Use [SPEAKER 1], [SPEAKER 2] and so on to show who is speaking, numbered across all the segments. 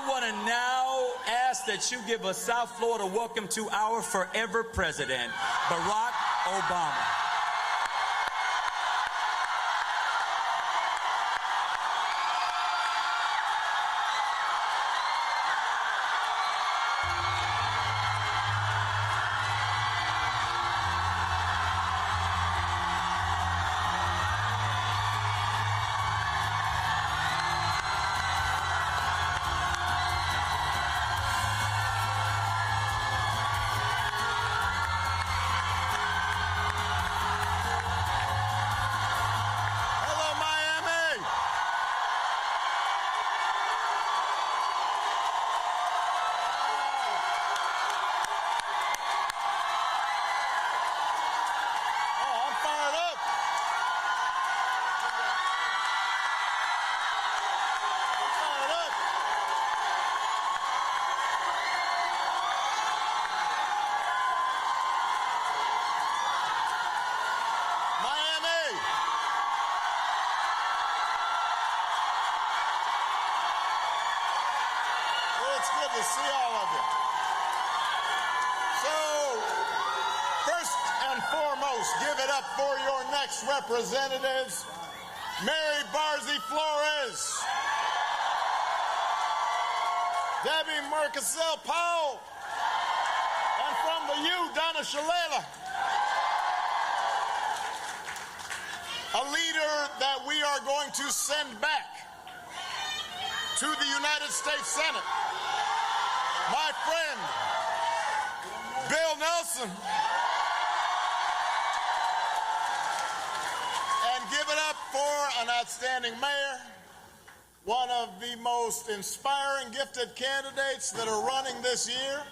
[SPEAKER 1] want to now ask that you give a South Florida welcome to our forever president, Barack Obama.
[SPEAKER 2] To see all of you. So, first and foremost, give it up for your next representatives, Mary Barzee Flores, Debbie Mercasell Powell, and from the U, Donna Shalala, a leader that we are going to send back to the United States Senate. My friend, Bill Nelson. And give it up for an outstanding mayor, one of the most inspiring, gifted candidates that are running this year,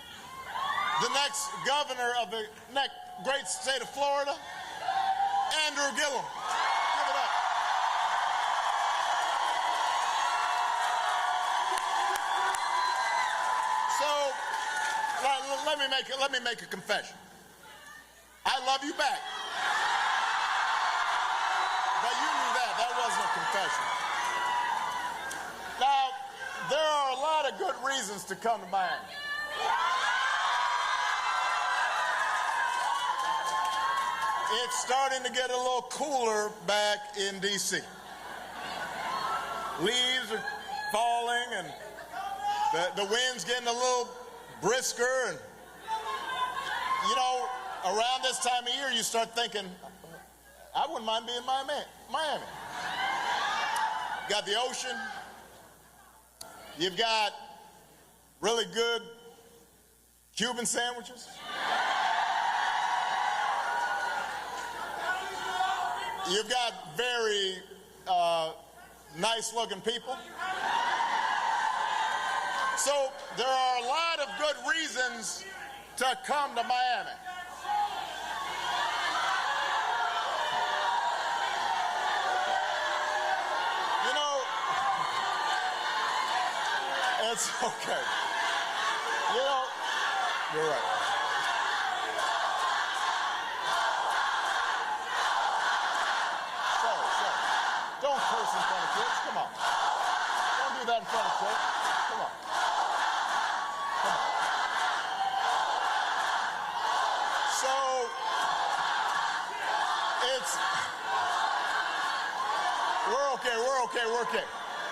[SPEAKER 2] the next governor of the great state of Florida, Andrew Gillum. Give it up. So, let me make a confession. I love you back. But you knew that. That wasn't a confession. Now, there are a lot of good reasons to come to Miami. It's starting to get a little cooler back in D.C. Leaves are falling and the wind's getting a little brisker, and you know, around this time of year you start thinking, I wouldn't mind being in Miami. You got the ocean, you've got really good Cuban sandwiches, you've got very nice looking people. So there are a lot of good reasons to come to Miami. You know, it's okay. You know, you're right. Sorry. Don't curse in front of kids. Come on. Don't do that in front of kids. Come on. So, we're okay.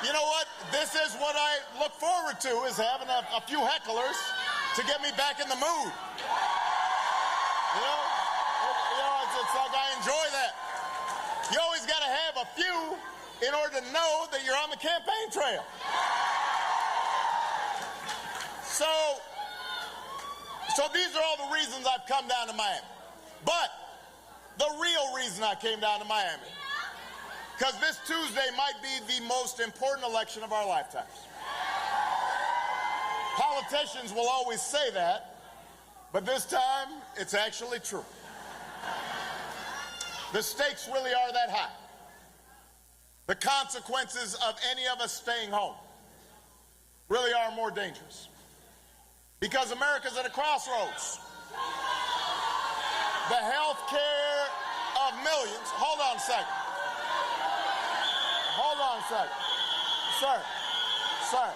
[SPEAKER 2] You know what? This is what I look forward to, is having a few hecklers to get me back in the mood. You know, it's like I enjoy that. You always got to have a few in order to know that you're on the campaign trail. So these are all the reasons I've come down to Miami. But the real reason I came down to Miami, because this Tuesday might be the most important election of our lifetimes. Politicians will always say that, but this time it's actually true. The stakes really are that high. The consequences of any of us staying home really are more dangerous. Because America's at a crossroads. The health care of millions. Hold on a second. Sir.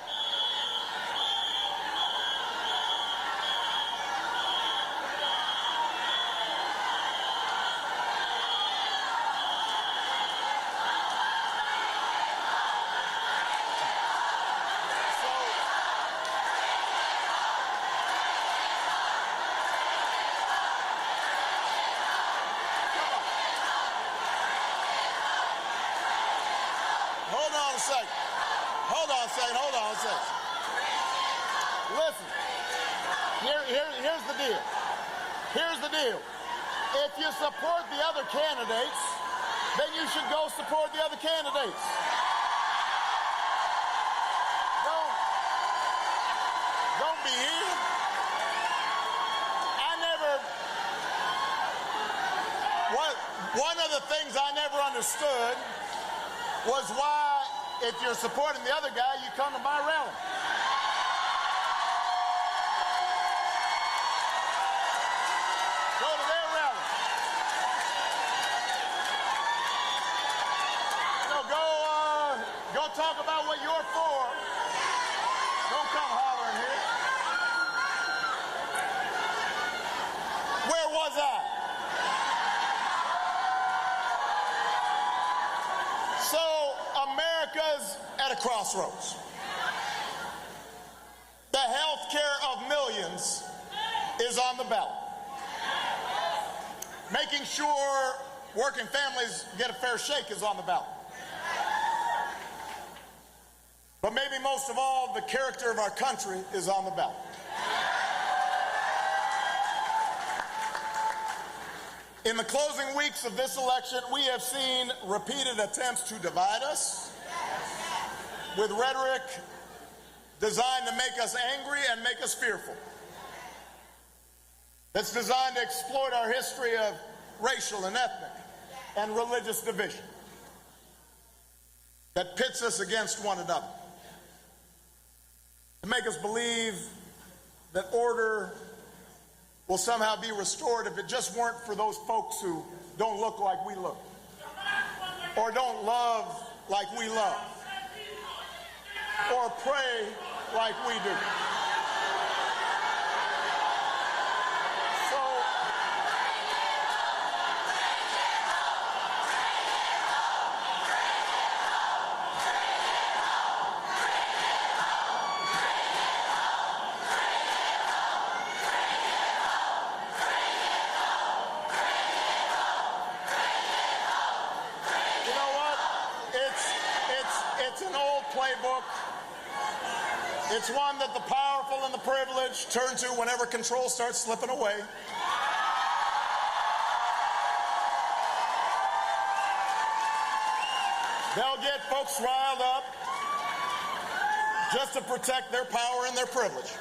[SPEAKER 2] a second. Listen, here's the deal. Here's the deal. If you support the other candidates, then you should go support the other candidates. Don't be here. One of the things I never understood was why, if you're supporting the other guy, you come to my rally. Go to their rally. Go talk about what you're for. Don't come hollering here. Where was I? So America's at a crossroads. The health care of millions is on the ballot. Making sure working families get a fair shake is on the ballot. But maybe most of all, the character of our country is on the ballot. In the closing weeks of this election, we have seen repeated attempts to divide us with rhetoric designed to make us angry and make us fearful. That's designed to exploit our history of racial and ethnic and religious division that pits us against one another, to make us believe that order will somehow be restored if it just weren't for those folks who don't look like we look, or don't love like we love, or pray like we do. It's one that the powerful and the privileged turn to whenever control starts slipping away. They'll get folks riled up just to protect their power and their privilege,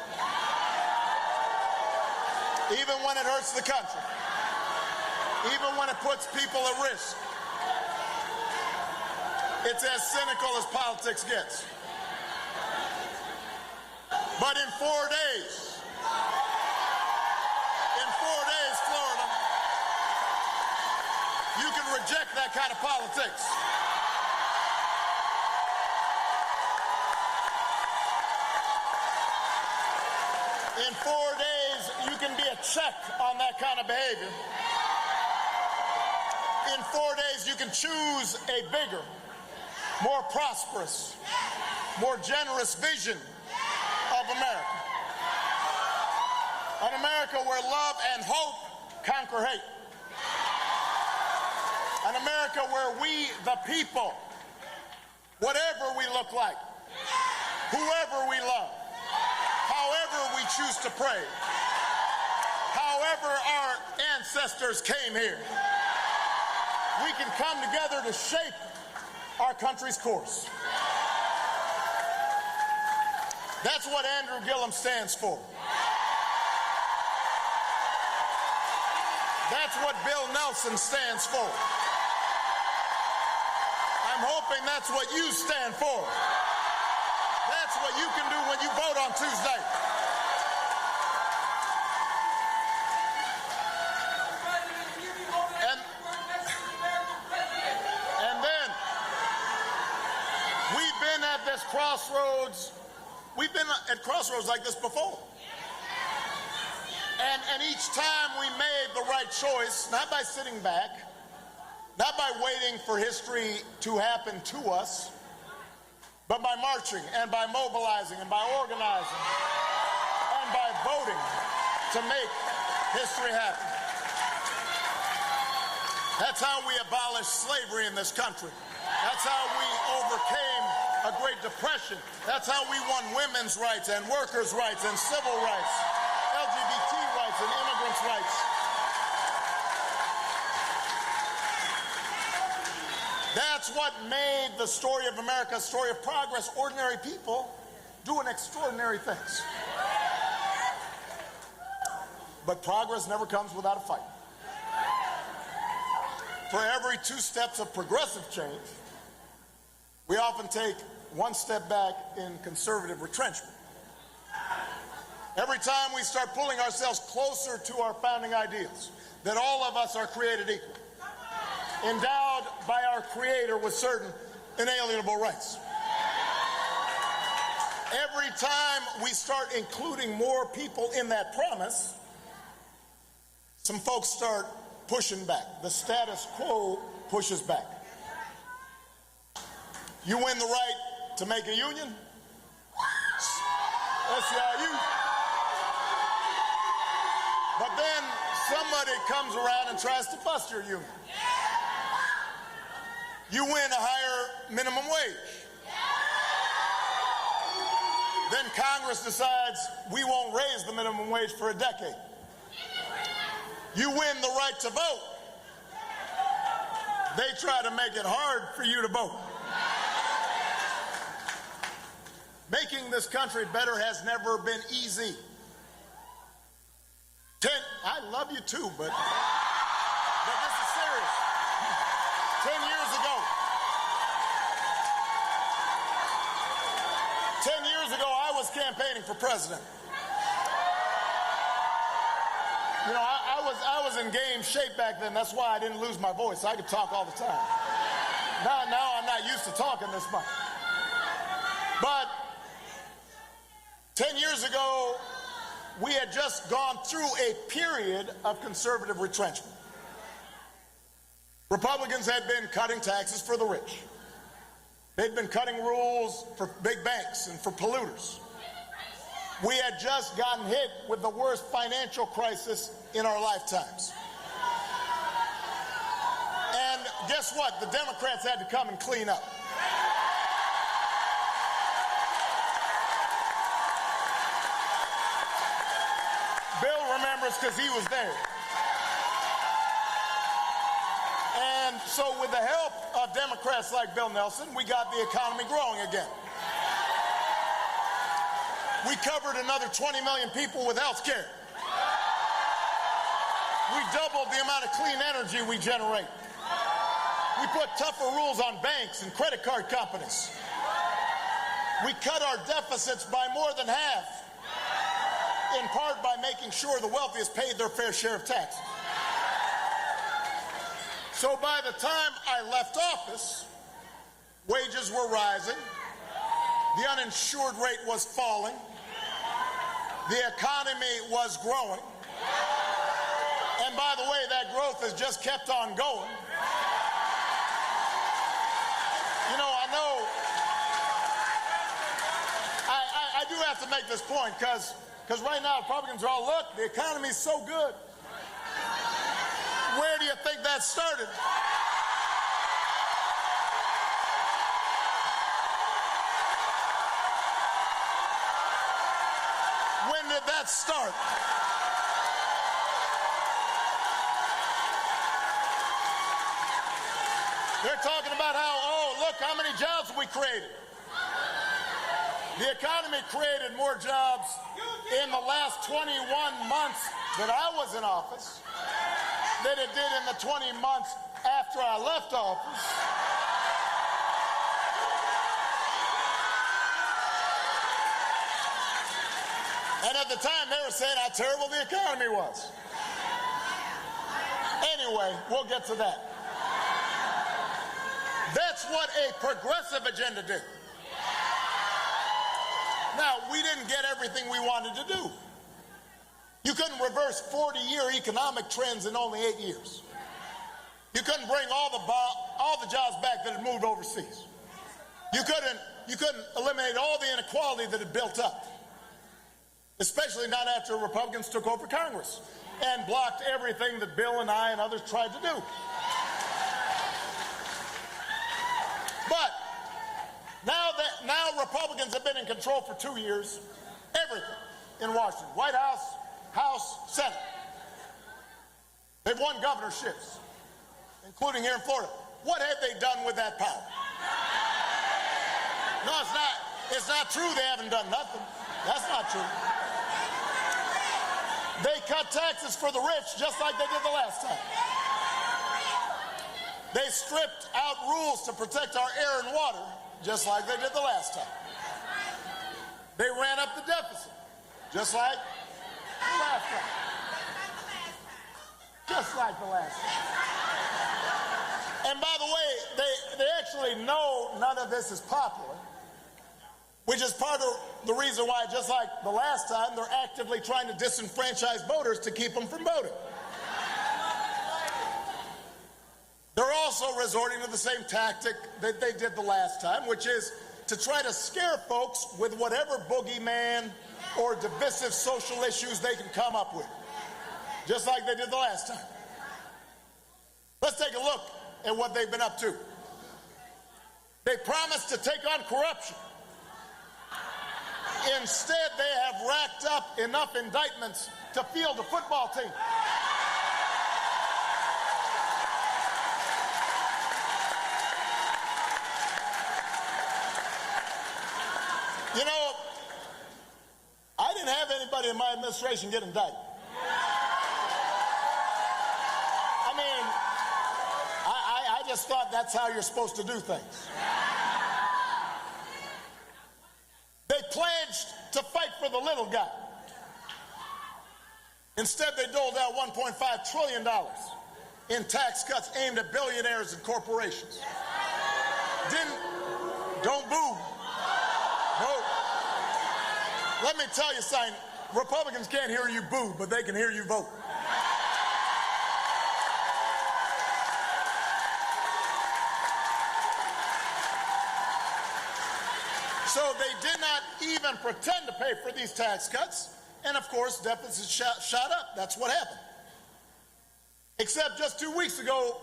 [SPEAKER 2] even when it hurts the country, even when it puts people at risk. It's as cynical as politics gets. But in 4 days, Florida, you can reject that kind of politics. In 4 days, you can be a check on that kind of behavior. In 4 days, you can choose a bigger, more prosperous, more generous vision of America. An America where love and hope conquer hate. An America where we, the people, whatever we look like, whoever we love, however we choose to pray, however our ancestors came here, we can come together to shape our country's course. That's what Andrew Gillum stands for. That's what Bill Nelson stands for. I'm hoping that's what you stand for. That's what you can do when you vote on Tuesday. And then we've been at this crossroads. We've been at crossroads like this before. And each time we made the right choice, not by sitting back, not by waiting for history to happen to us, but by marching and by mobilizing and by organizing and by voting to make history happen. That's how we abolished slavery in this country. That's how we overcame a Great Depression. That's how we won women's rights and workers' rights and civil rights, LGBT rights and immigrants' rights. That's what made the story of America a story of progress. Ordinary people doing extraordinary things. But progress never comes without a fight. For every 2 steps of progressive change, we often take 1 step back in conservative retrenchment. Every time we start pulling ourselves closer to our founding ideals, that all of us are created equal, endowed by our Creator with certain inalienable rights. Every time we start including more people in that promise, some folks start pushing back. The status quo pushes back. You win the right to make a union? SEIU. But then somebody comes around and tries to bust your union. You win a higher minimum wage. Then Congress decides we won't raise the minimum wage for a decade. You win the right to vote. They try to make it hard for you to vote. Making this country better has never been easy. I love you too, but this is serious. 10 years ago, 10 years ago, I was campaigning for president. You know, I was in game shape back then. That's why I didn't lose my voice. I could talk all the time. Now I'm not used to talking this much. But 10 years ago, we had just gone through a period of conservative retrenchment. Republicans had been cutting taxes for the rich. They'd been cutting rules for big banks and for polluters. We had just gotten hit with the worst financial crisis in our lifetimes. And guess what? The Democrats had to come and clean up. Bill remembers because he was there. And so with the help of Democrats like Bill Nelson, we got the economy growing again. We covered another 20 million people with health care. We doubled the amount of clean energy we generate. We put tougher rules on banks and credit card companies. We cut our deficits by more than half, in part by making sure the wealthiest paid their fair share of taxes. So by the time I left office, wages were rising, the uninsured rate was falling, the economy was growing, and by the way, that growth has just kept on going. You know, I do have to make this point because right now Republicans are all, look, the economy's so good. Where do you think that started? When did that start? They're talking about how, oh, look, how many jobs we created. The economy created more jobs in the last 21 months that I was in office than it did in the 20 months after I left office. And at the time, they were saying how terrible the economy was. Anyway, we'll get to that. That's what a progressive agenda did. Now, we didn't get everything we wanted to do. You couldn't reverse 40-year economic trends in only 8 years. You couldn't bring all the jobs back that had moved overseas. You couldn't eliminate all the inequality that had built up, especially not after Republicans took over Congress and blocked everything that Bill and I and others tried to do. But Now Republicans have been in control for 2 years. Everything in Washington, White House, House, Senate. They've won governorships, including here in Florida. What have they done with that power? No, it's not. It's not true they haven't done nothing. That's not true. They cut taxes for the rich just like they did the last time. They stripped out rules to protect our air and water just like they did the last time. They ran up the deficit just like the last time. Just like the last time. And by the way, they actually know none of this is popular, which is part of the reason why, just like the last time, they're actively trying to disenfranchise voters to keep them from voting. They're also resorting to the same tactic that they did the last time, which is to try to scare folks with whatever boogeyman or divisive social issues they can come up with, just like they did the last time. Let's take a look at what they've been up to. They promised to take on corruption. Instead, they have racked up enough indictments to field a football team. You know, I didn't have anybody in my administration get indicted. I mean, I just thought that's how you're supposed to do things. They pledged to fight for the little guy. Instead, they doled out $1.5 trillion in tax cuts aimed at billionaires and corporations. Don't boo. No. Let me tell you something. Republicans can't hear you boo, but they can hear you vote. So they did not even pretend to pay for these tax cuts. And of course, deficits shot up. That's what happened. Except just 2 weeks ago,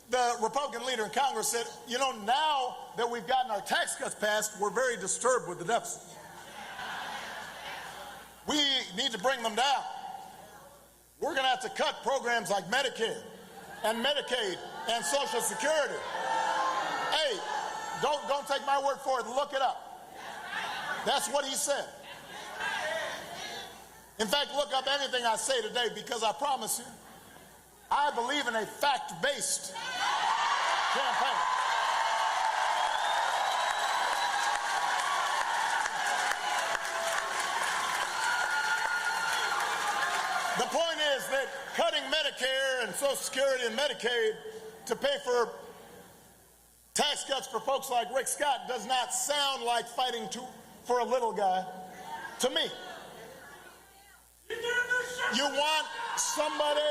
[SPEAKER 2] the Republican leader in Congress said, you know, now that we've gotten our tax cuts passed, we're very disturbed with the deficit. We need to bring them down. We're going to have to cut programs like Medicare and Medicaid and Social Security. Hey, don't take my word for it. Look it up. That's what he said. In fact, look up anything I say today, because I promise you, I believe in a fact-based campaign. The point is that cutting Medicare and Social Security and Medicaid to pay for tax cuts for folks like Rick Scott does not sound like fighting for a little guy to me. You want somebody...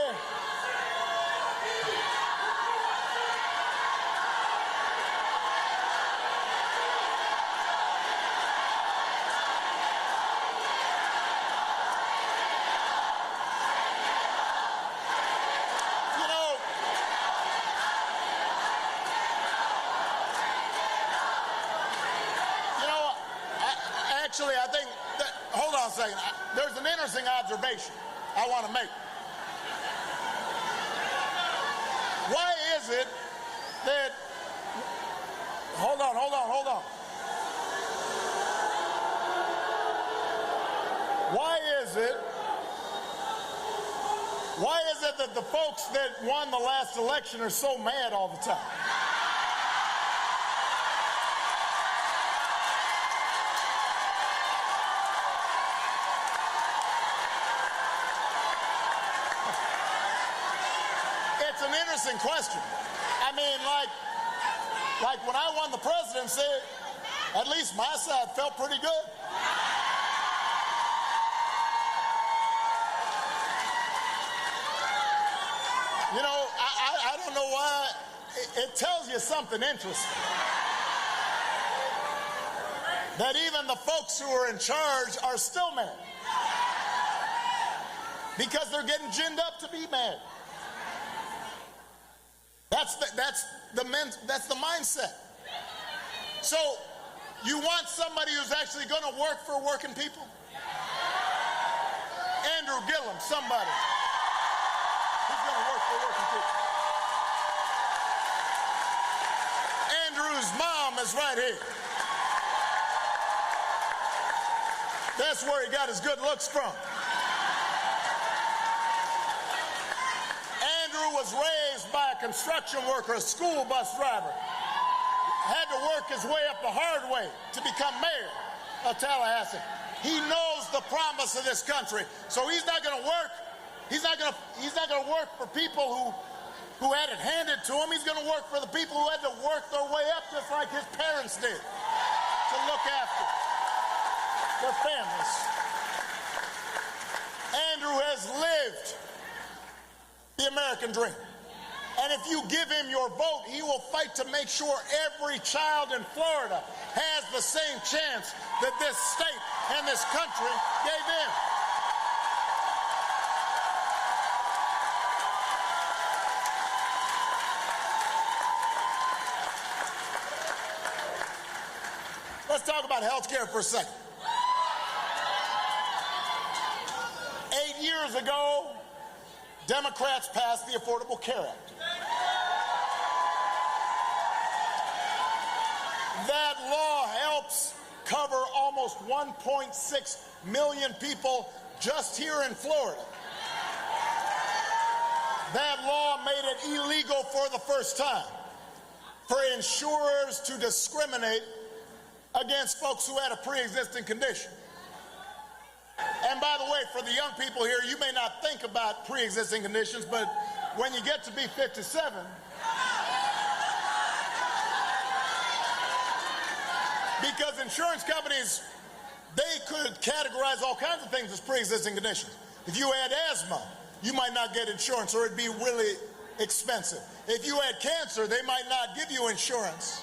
[SPEAKER 2] Actually, I think that, hold on a second. There's an interesting observation I want to make. Why is it that, hold on. Why is it that the folks that won the last election are so mad all the time? It's an interesting question. I mean, like when I won the presidency, at least my side felt pretty good. You know, I don't know why. It tells you something interesting. That even the folks who are in charge are still mad. Because they're getting ginned up to be mad. That's the mindset. So You want somebody who's actually going to work for working people? Andrew Gillum, somebody who's going to work for working people. Andrew's mom is right here. That's where he got his good looks from. Andrew was raised by a construction worker, a school bus driver. Had to work his way up the hard way to become mayor of Tallahassee. He knows the promise of this country, so he's not going to work. He's not going to work for people who had it handed to him. He's going to work for the people who had to work their way up, just like his parents did, to look after their families. Andrew has lived the American dream. And if you give him your vote, he will fight to make sure every child in Florida has the same chance that this state and this country gave him. Let's talk about health care for a second. 8 years ago, Democrats passed the Affordable Care Act. That law helps cover almost 1.6 million people just here in Florida. That law made it illegal for the first time for insurers to discriminate against folks who had a pre-existing condition. And by the way, for the young people here, you may not think about pre-existing conditions, but when you get to be 57, because insurance companies, they could categorize all kinds of things as pre-existing conditions. If you had asthma, you might not get insurance, or it'd be really expensive. If you had cancer, they might not give you insurance.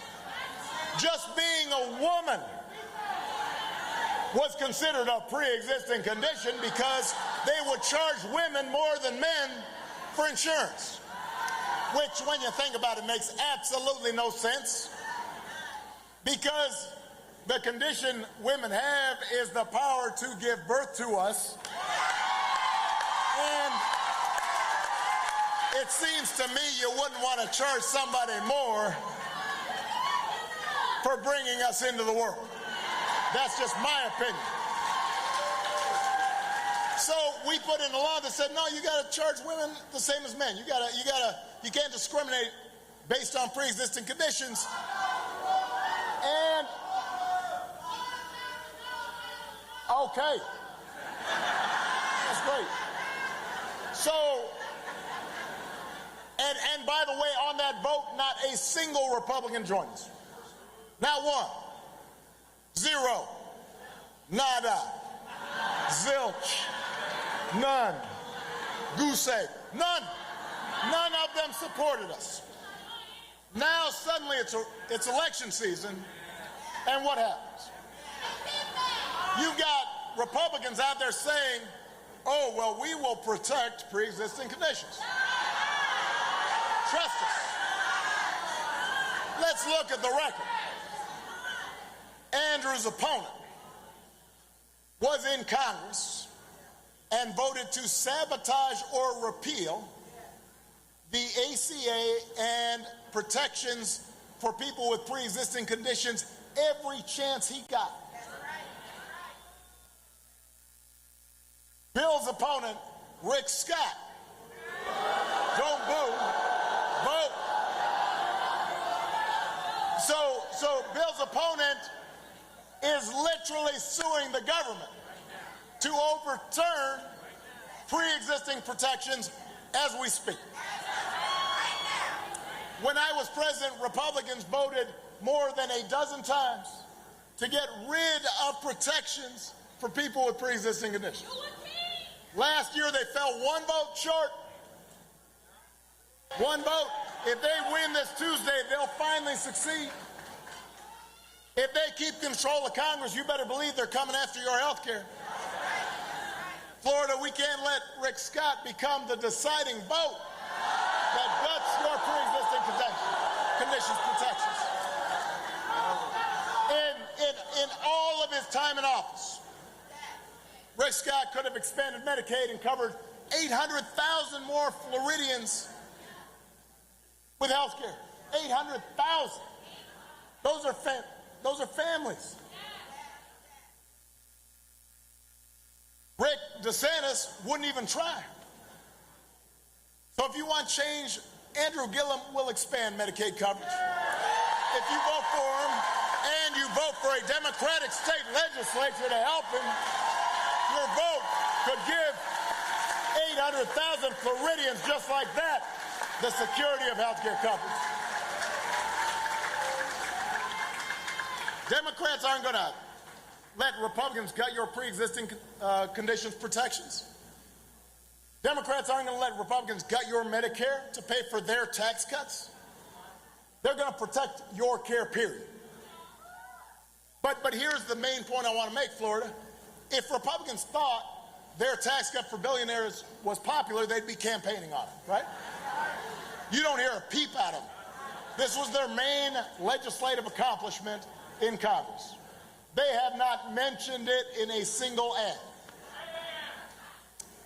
[SPEAKER 2] Just being a woman was considered a pre-existing condition because they would charge women more than men for insurance, which, when you think about it, makes absolutely no sense, because the condition women have is the power to give birth to us. And it seems to me you wouldn't want to charge somebody more for bringing us into the world. That's just my opinion. So we put in a law that said, no, you got to charge women the same as men. You can't discriminate based on pre-existing conditions. And okay, that's great. So, and by the way, on that vote, not a single Republican joined us. Not one. Zero. Nada. Zilch. None. Goose egg. None. None of them supported us. Now suddenly it's election season, and what happens? You've got Republicans out there saying, oh, well, we will protect pre-existing conditions. Trust us. Let's look at the record. Andrew's opponent was in Congress and voted to sabotage or repeal the ACA and protections for people with pre-existing conditions every chance he got. Bill's opponent, Rick Scott, don't boo, vote. So Bill's opponent is literally suing the government to overturn pre-existing protections as we speak. When I was president, Republicans voted more than a dozen times to get rid of protections for people with pre-existing conditions. Last year, they fell one vote short. One vote. If they win this Tuesday, they'll finally succeed. If they keep control of Congress, you better believe they're coming after your health care. Florida, we can't let Rick Scott become the deciding vote that guts your pre-existing conditions protections. In all of his time in office, Rick Scott could have expanded Medicaid and covered 800,000 more Floridians with health care. 800,000. Those are families. Rick DeSantis wouldn't even try. So if you want change, Andrew Gillum will expand Medicaid coverage. If you vote for him and you vote for a Democratic state legislature to help him, your vote could give 800,000 Floridians just like that the security of health care coverage. Democrats aren't going to let Republicans cut your pre-existing conditions protections. Democrats aren't going to let Republicans gut your Medicare to pay for their tax cuts. They're going to protect your care, period. But here's the main point I want to make, Florida. If Republicans thought their tax cut for billionaires was popular, they'd be campaigning on it, right? You don't hear a peep out of them. This was their main legislative accomplishment in Congress. They have not mentioned it in a single ad.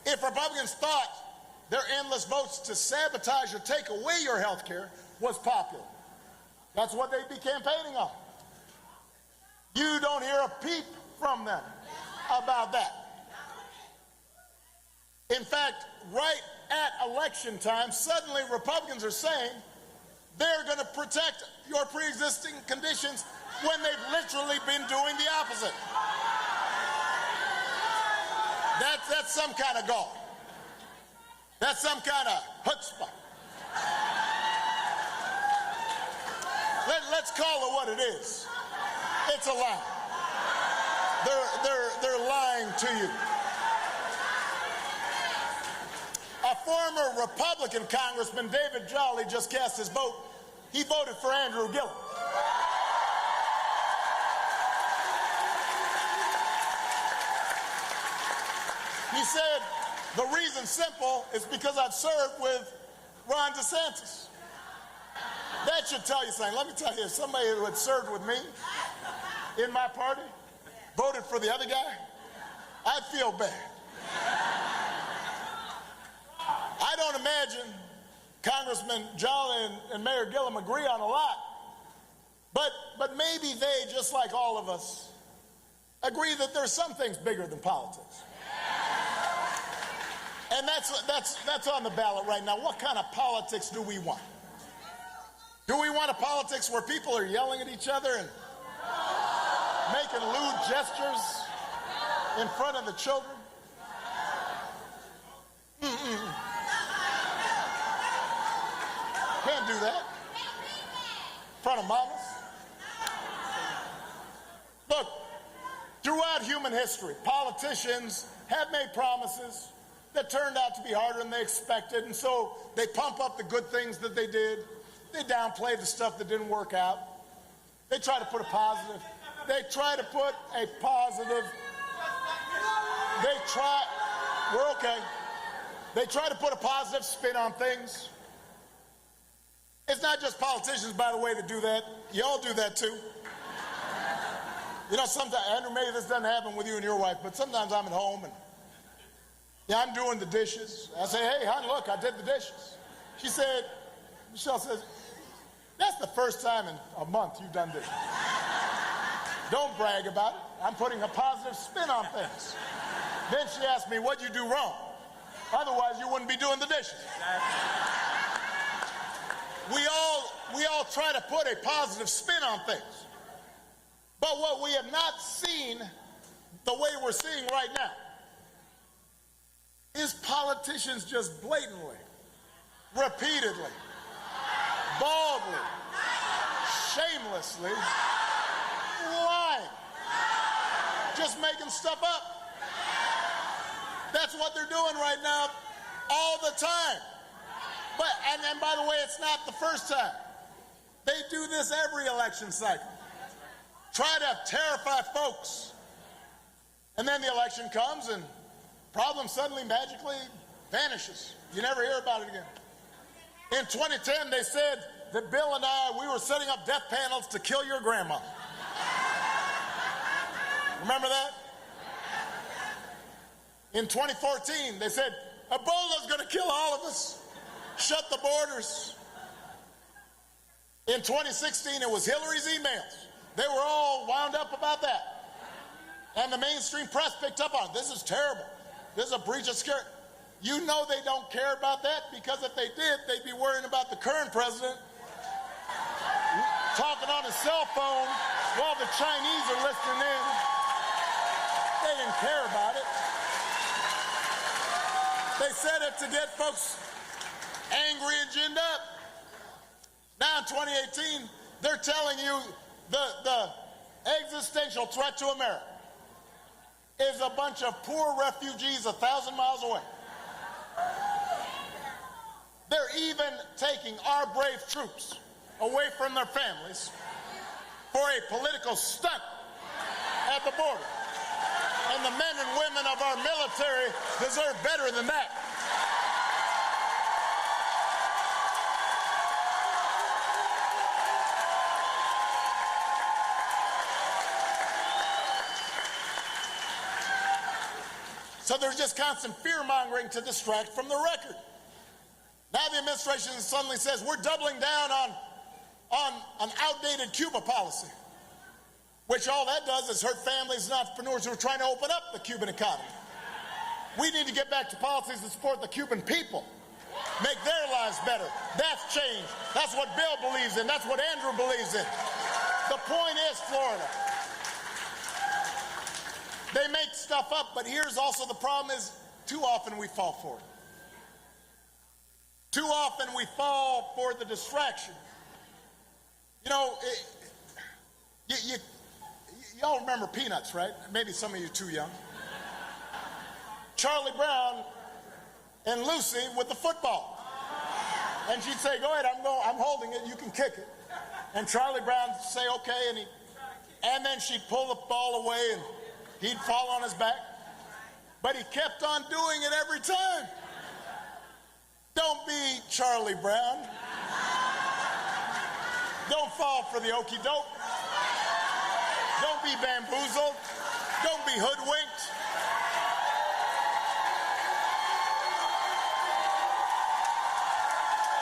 [SPEAKER 2] If Republicans thought their endless votes to sabotage or take away your health care was popular, that's what they'd be campaigning on. You don't hear a peep from them about that. In fact, right at election time, suddenly Republicans are saying they're going to protect your pre-existing conditions when they've literally been doing the opposite. That's some kind of gall. That's some kind of chutzpah. Let's call it what it is. It's a lie. They're lying to you. A former Republican Congressman, David Jolly, just cast his vote. He voted for Andrew Gillum. He said, the reason's simple, is because I've served with Ron DeSantis. That should tell you something. Let me tell you, somebody who had served with me in my party voted for the other guy, I'd feel bad. I don't imagine Congressman Jolly and Mayor Gillum agree on a lot, but maybe they, just like all of us, agree that there's some things bigger than politics. And that's on the ballot right now. What kind of politics do we want? Do we want a politics where people are yelling at each other and making lewd gestures in front of the children? Can't do that in front of mamas. Look, throughout human history, politicians have made promises that turned out to be harder than they expected, and so they pump up the good things that they did. They downplay the stuff that didn't work out. They try to put a positive. We're okay. They try to put a positive spin on things. It's not just politicians, by the way, that do that. Y'all do that too. You know, sometimes, Andrew, maybe this doesn't happen with you and your wife, but sometimes I'm at home and I'm doing the dishes. I say, hey, hon, look, I did the dishes. Michelle says, that's the first time in a month you've done dishes. Don't brag about it. I'm putting a positive spin on things. Then she asked me, what'd you do wrong? Otherwise, you wouldn't be doing the dishes. We all try to put a positive spin on things. But what we have not seen the way we're seeing right now is politicians just blatantly, repeatedly, baldly, shamelessly lying, just making stuff up. That's what they're doing right now all the time. And by the way, it's not the first time. They do this every election cycle. Try to terrify folks. And then the election comes and problem suddenly magically vanishes. You never hear about it again. In 2010, they said that Bill and we were setting up death panels to kill your grandma. Remember that? In 2014, they said, Ebola's going to kill all of us. Shut the borders. In 2016, it was Hillary's emails. They were all wound up about that. And the mainstream press picked up on it. This is terrible. This is a breach of security. You know they don't care about that, because if they did, they'd be worrying about the current president talking on his cell phone while the Chinese are listening in. They didn't care about it. They said it to get folks angry and ginned up. Now in 2018, they're telling you the existential threat to America is a bunch of poor refugees 1,000 miles away. They're even taking our brave troops away from their families for a political stunt at the border. And the men and women of our military deserve better than that. So there's just constant fear-mongering to distract from the record. Now the administration suddenly says we're doubling down on an outdated Cuba policy, which all that does is hurt families and entrepreneurs who are trying to open up the Cuban economy. We need to get back to policies that support the Cuban people, make their lives better. That's change. That's what Bill believes in. That's what Andrew believes in. The point is, Florida, they make stuff up, but here's also the problem is too often we fall for it. Too often we fall for the distraction. You know, y'all remember Peanuts, right? Maybe some of you too young. Charlie Brown and Lucy with the football. And she'd say, go ahead, I'm holding it, you can kick it. And Charlie Brown would say, okay, and then she'd pull the ball away and he'd fall on his back. But he kept on doing it every time. Don't be Charlie Brown. Don't fall for the okey doke. Don't be bamboozled. Don't be hoodwinked.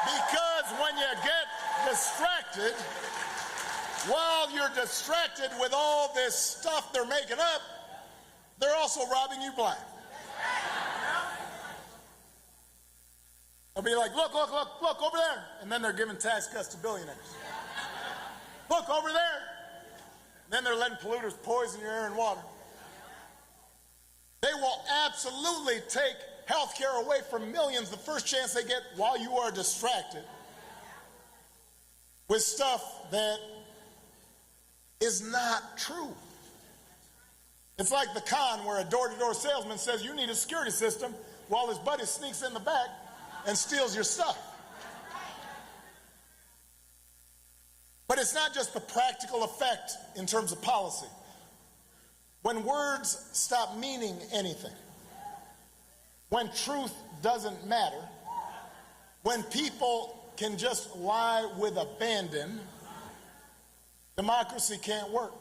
[SPEAKER 2] Because when you get distracted, while you're distracted with all this stuff they're making up, they're also robbing you blind. They'll be like, look over there. And then they're giving tax cuts to billionaires. Look over there. And then they're letting polluters poison your air and water. They will absolutely take health care away from millions the first chance they get while you are distracted with stuff that is not true. It's like the con where a door-to-door salesman says you need a security system while his buddy sneaks in the back and steals your stuff. But it's not just the practical effect in terms of policy. When words stop meaning anything, when truth doesn't matter, when people can just lie with abandon, democracy can't work.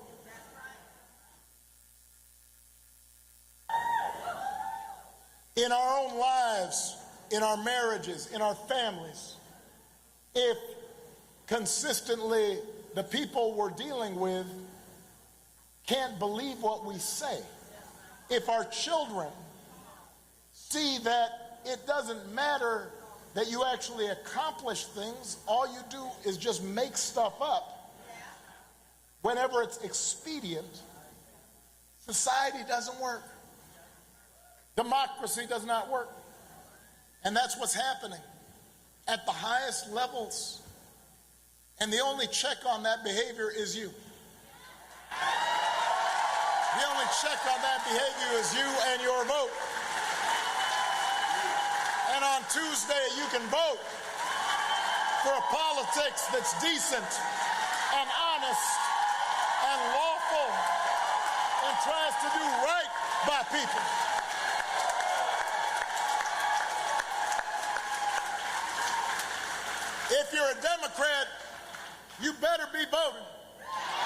[SPEAKER 2] In our own lives, in our marriages, in our families, if consistently the people we're dealing with can't believe what we say, if our children see that it doesn't matter that you actually accomplish things, all you do is just make stuff up whenever it's expedient, society doesn't work. Democracy does not work. And that's what's happening at the highest levels. And the only check on that behavior is you. The only check on that behavior is you and your vote. And on Tuesday, you can vote for a politics that's decent and honest and lawful and tries to do right by people. If you're a Democrat, you better be voting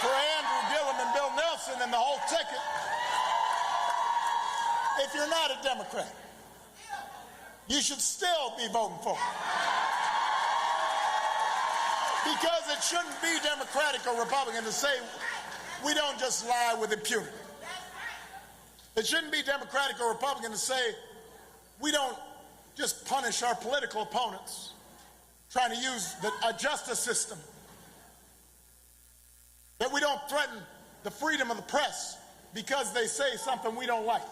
[SPEAKER 2] for Andrew, Gillum, and Bill Nelson and the whole ticket. if you're not a Democrat, you should still be voting for it. Because it shouldn't be Democratic or Republican to say we don't just lie with impunity. It shouldn't be Democratic or Republican to say we don't just punish our political opponents trying to use a justice system. That we don't threaten the freedom of the press because they say something we don't like.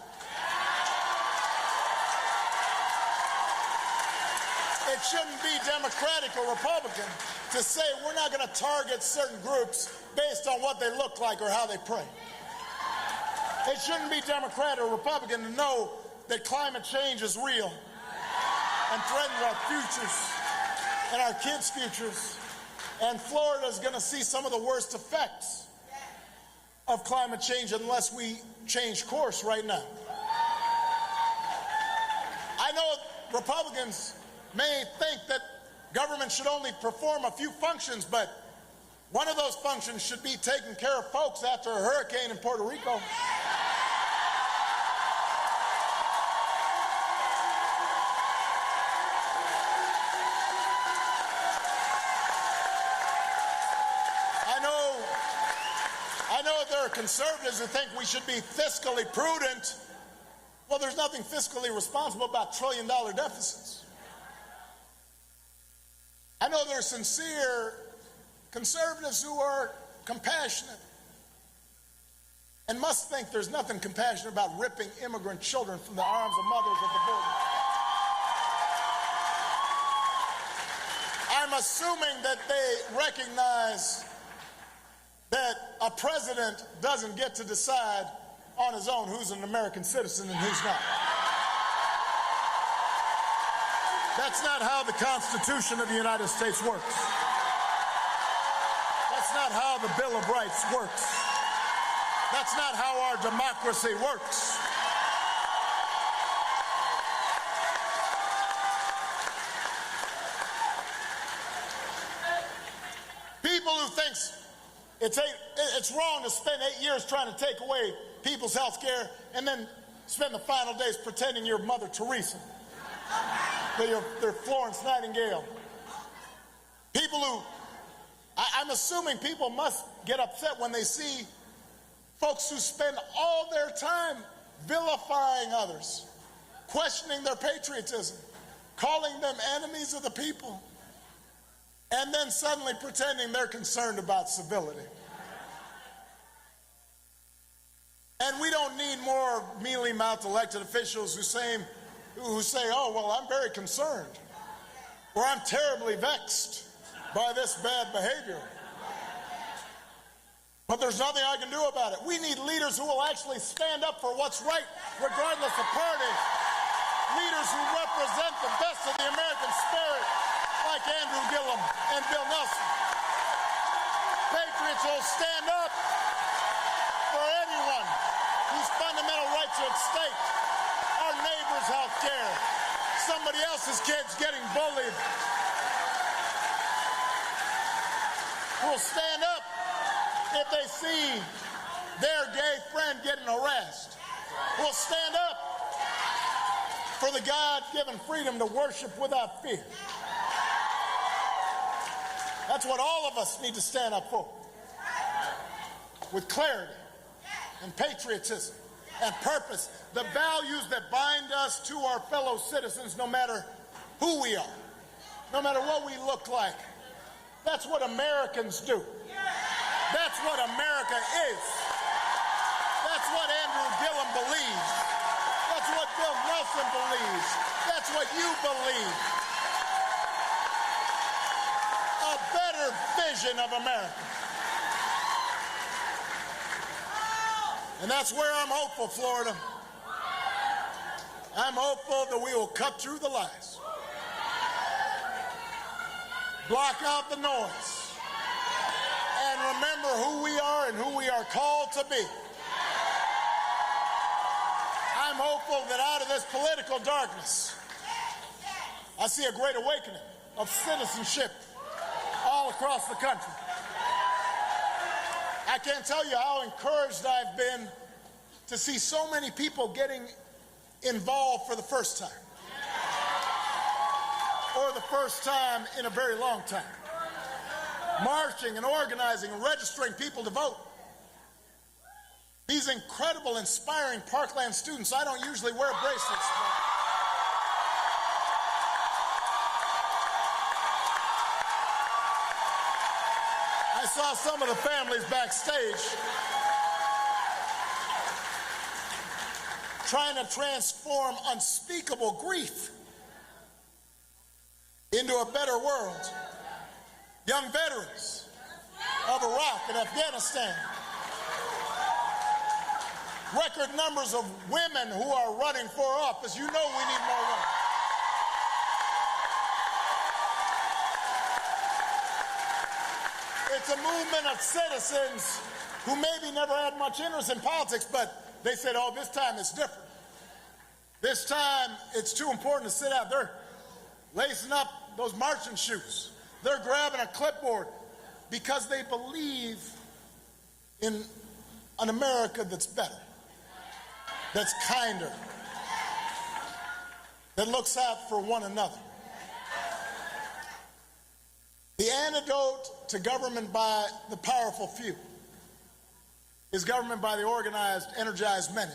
[SPEAKER 2] It shouldn't be Democratic or Republican to say we're not going to target certain groups based on what they look like or how they pray. It shouldn't be Democrat or Republican to know that climate change is real and threatens our futures and our kids' futures. And Florida is going to see some of the worst effects of climate change unless we change course right now. I know Republicans may think that government should only perform a few functions, but one of those functions should be taking care of folks after a hurricane in Puerto Rico. I know there are conservatives who think we should be fiscally prudent. Well, there's nothing fiscally responsible about trillion-dollar deficits. I know there are sincere conservatives who are compassionate and must think there's nothing compassionate about ripping immigrant children from the arms of mothers at the border. I'm assuming that they recognize that a president doesn't get to decide on his own who's an American citizen and who's not. That's not how the Constitution of the United States works. That's not how the Bill of Rights works. That's not how our democracy works. People who think it's wrong to spend 8 years trying to take away people's health care and then spend the final days pretending you're Mother Teresa, that they're Florence Nightingale. People who, I'm assuming people must get upset when they see folks who spend all their time vilifying others, questioning their patriotism, calling them enemies of the people, and then suddenly pretending they're concerned about civility. And we don't need more mealy-mouthed elected officials who say, oh, well, I'm very concerned, or I'm terribly vexed by this bad behavior. But there's nothing I can do about it. We need leaders who will actually stand up for what's right, regardless of party. Leaders who represent the best of the American spirit, like Andrew Gillum and Bill Nelson. Patriots will stand up for anyone whose fundamental rights are at stake. Our neighbor's health care, somebody else's kids getting bullied. Will stand up if they see their gay friend getting harassed. Will stand up for the God-given freedom to worship without fear. That's what all of us need to stand up for, with clarity and patriotism and purpose, the values that bind us to our fellow citizens no matter who we are, no matter what we look like. That's what Americans do. That's what America is. That's what Andrew Gillum believes. That's what Bill Nelson believes. That's what you believe. A better vision of America. And that's where I'm hopeful, Florida. I'm hopeful that we will cut through the lies, block out the noise, and remember who we are and who we are called to be. I'm hopeful that out of this political darkness, I see a great awakening of citizenship all across the country. I can't tell you how encouraged I've been to see so many people getting involved for the first time, or the first time in a very long time, marching and organizing and registering people to vote. These incredible, inspiring Parkland students, I don't usually wear bracelets. I saw some of the families backstage trying to transform unspeakable grief into a better world. Young veterans of Iraq and Afghanistan. Record numbers of women who are running for office. You know we need more women. It's a movement of citizens who maybe never had much interest in politics, but they said, oh, this time it's different. This time it's too important to sit out. They're lacing up those marching shoes. They're grabbing a clipboard because they believe in an America that's better, that's kinder, that looks out for one another. The antidote to government by the powerful few is government by the organized, energized many.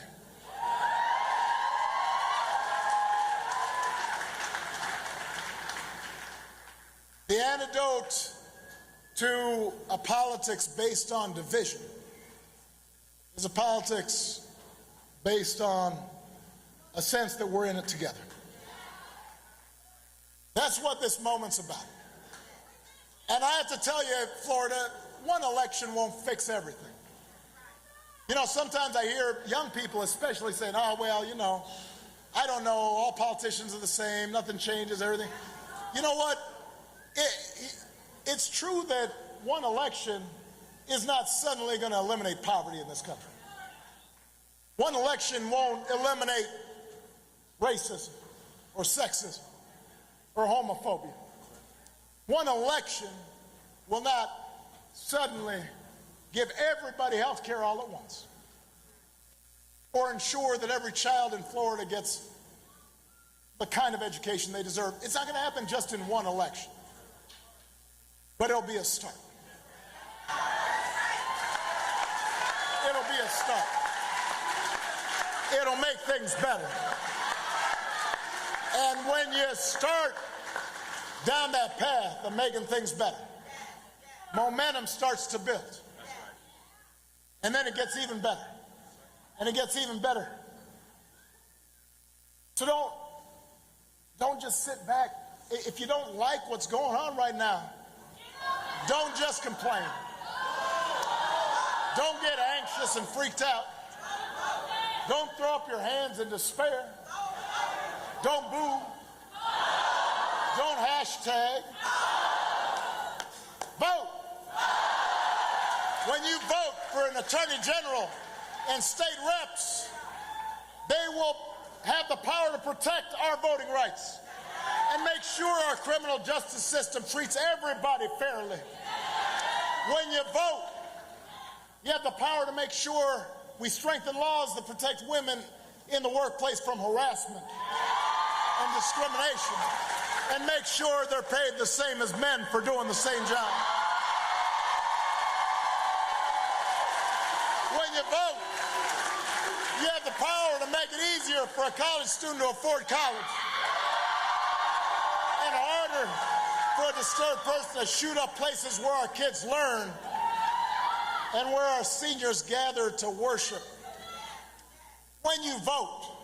[SPEAKER 2] The antidote to a politics based on division is a politics based on a sense that we're in it together. That's what this moment's about. And I have to tell you, Florida, one election won't fix everything. You know, sometimes I hear young people especially saying, oh, well, you know, I don't know, all politicians are the same, nothing changes, everything. You know what? It's true that one election is not suddenly going to eliminate poverty in this country. One election won't eliminate racism or sexism or homophobia. One election will not suddenly give everybody health care all at once or ensure that every child in Florida gets the kind of education they deserve. It's not going to happen just in one election, but it'll be a start. It'll be a start. It'll make things better. And when you start down that path of making things better, momentum starts to build. And then it gets even better. And it gets even better. So don't just sit back. If you don't like what's going on right now, don't just complain. Don't get anxious and freaked out. Don't throw up your hands in despair. Don't boo. Don't hashtag. Vote. When you vote for an attorney general and state reps, they will have the power to protect our voting rights and make sure our criminal justice system treats everybody fairly. When you vote, you have the power to make sure we strengthen laws that protect women in the workplace from harassment and discrimination, and make sure they're paid the same as men for doing the same job. When you vote, you have the power to make it easier for a college student to afford college and harder for a disturbed person to shoot up places where our kids learn and where our seniors gather to worship. When you vote,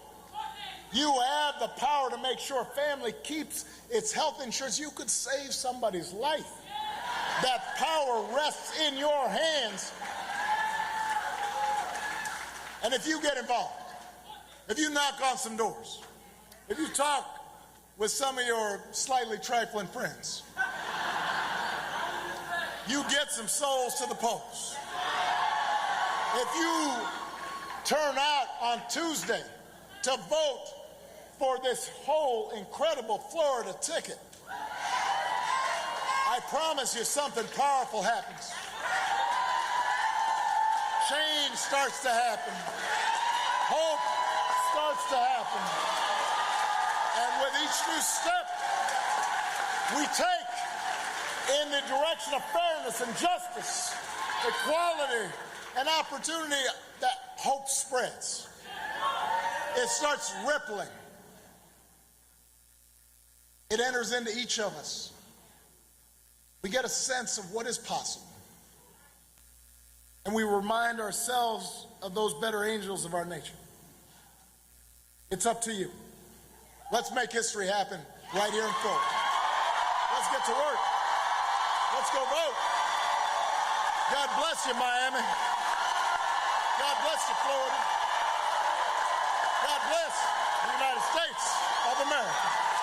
[SPEAKER 2] you have the power to make sure a family keeps its health insurance. You could save somebody's life. That power rests in your hands. And if you get involved, if you knock on some doors, if you talk with some of your slightly trifling friends, you get some souls to the polls. If you turn out on Tuesday to vote for this whole incredible Florida ticket, I promise you something powerful happens. Change starts to happen. Hope starts to happen. each new step we take in the direction of fairness and justice, equality and opportunity, that hope spreads. It starts rippling. It enters into each of us. We get a sense of what is possible. And we remind ourselves of those better angels of our nature. It's up to you. Let's make history happen right here in Florida. Let's get to work. Let's go vote. God bless you, Miami. God bless you, Florida. God bless the United States of America.